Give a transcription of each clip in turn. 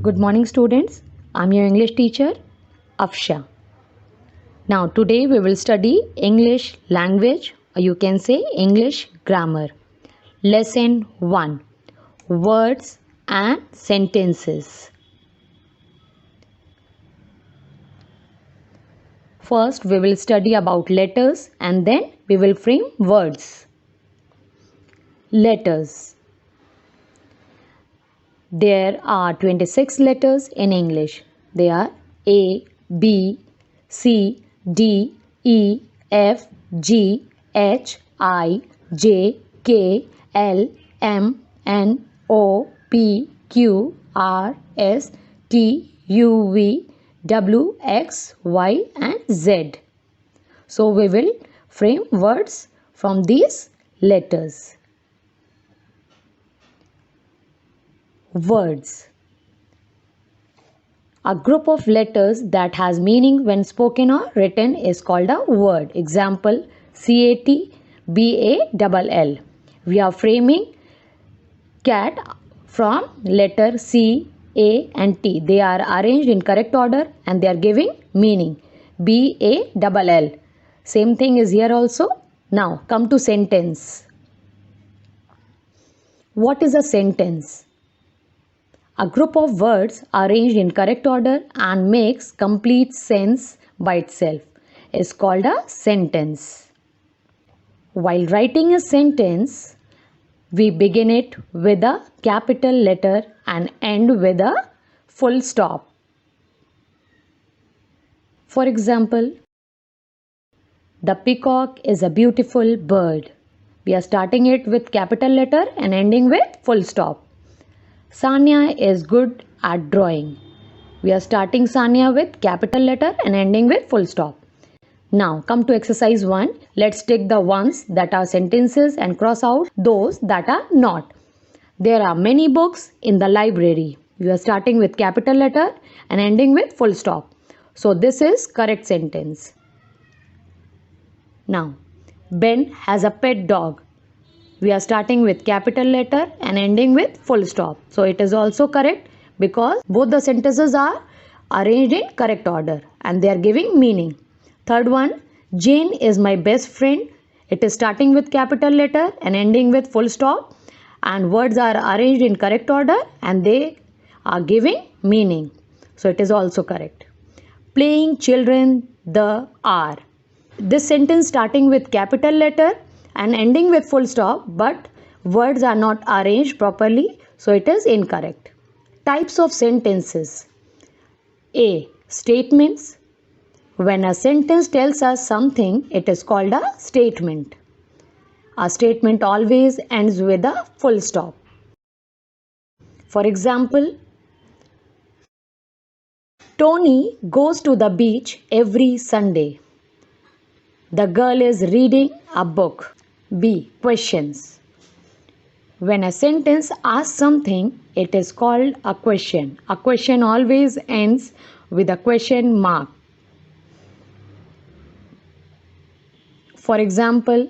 Good morning, students. I'm your English teacher, Afsha. Now, today we will study English language, or you can say English grammar. Lesson 1, Words and Sentences. First, we will study about letters and then we will frame words. Letters. There are 26 letters in English. They are A, B, C, D, E, F, G, H, I, J, K, L, M, N, O, P, Q, R, S, T, U, V, W, X, Y and Z. So we will frame words from these letters. Words. A group of letters that has meaning when spoken or written is called a word. Example, CATBALL. We are framing cat from letter C, A and T. They are arranged in correct order and they are giving meaning. BALL. Same thing is here also. Now come to sentence. What is a sentence? A group of words arranged in correct order and makes complete sense by itself is called a sentence. While writing a sentence, we begin it with a capital letter and end with a full stop. For example, the peacock is a beautiful bird. We are starting it with capital letter and ending with full stop. Sanya is good at drawing. We are starting Sanya with capital letter and ending with full stop. Now come to exercise 1. Let's take the ones that are sentences and cross out those that are not. There are many books in the library. We are starting with capital letter and ending with full stop. So this is correct sentence. Now, Ben has a pet dog. We are starting with capital letter and ending with full stop. So it is also correct because both the sentences are arranged in correct order and they are giving meaning. Third one, Jane is my best friend. It is starting with capital letter and ending with full stop and words are arranged in correct order and they are giving meaning. So it is also correct. Playing children the are. This sentence starting with capital letter and ending with full stop, but words are not arranged properly, so it is incorrect. Types of sentences. A. Statements. When a sentence tells us something, it is called a statement. A statement always ends with a full stop. For example, Tony goes to the beach every Sunday. The girl is reading a book. B. Questions. When a sentence asks something, it is called a question. A question always ends with a question mark. For example,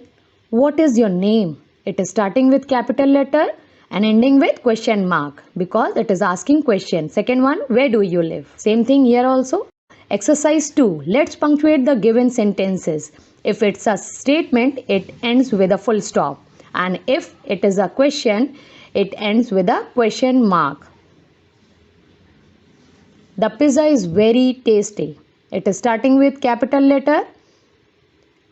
what is your name? It is starting with capital letter and ending with question mark because it is asking question. Second one, where do you live? Same thing here also. Exercise 2. Let's punctuate the given sentences. If it's a statement, it ends with a full stop. And if it is a question, it ends with a question mark. The pizza is very tasty. It is starting with capital letter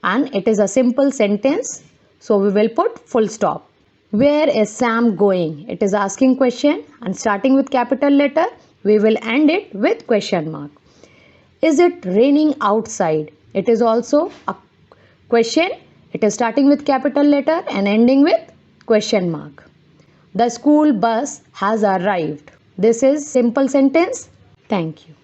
and it is a simple sentence. So we will put full stop. Where is Sam going? It is asking question and starting with capital letter, we will end it with question mark. Is it raining outside? It is also a question. It is starting with capital letter and ending with question mark. The school bus has arrived. This is simple sentence. Thank you.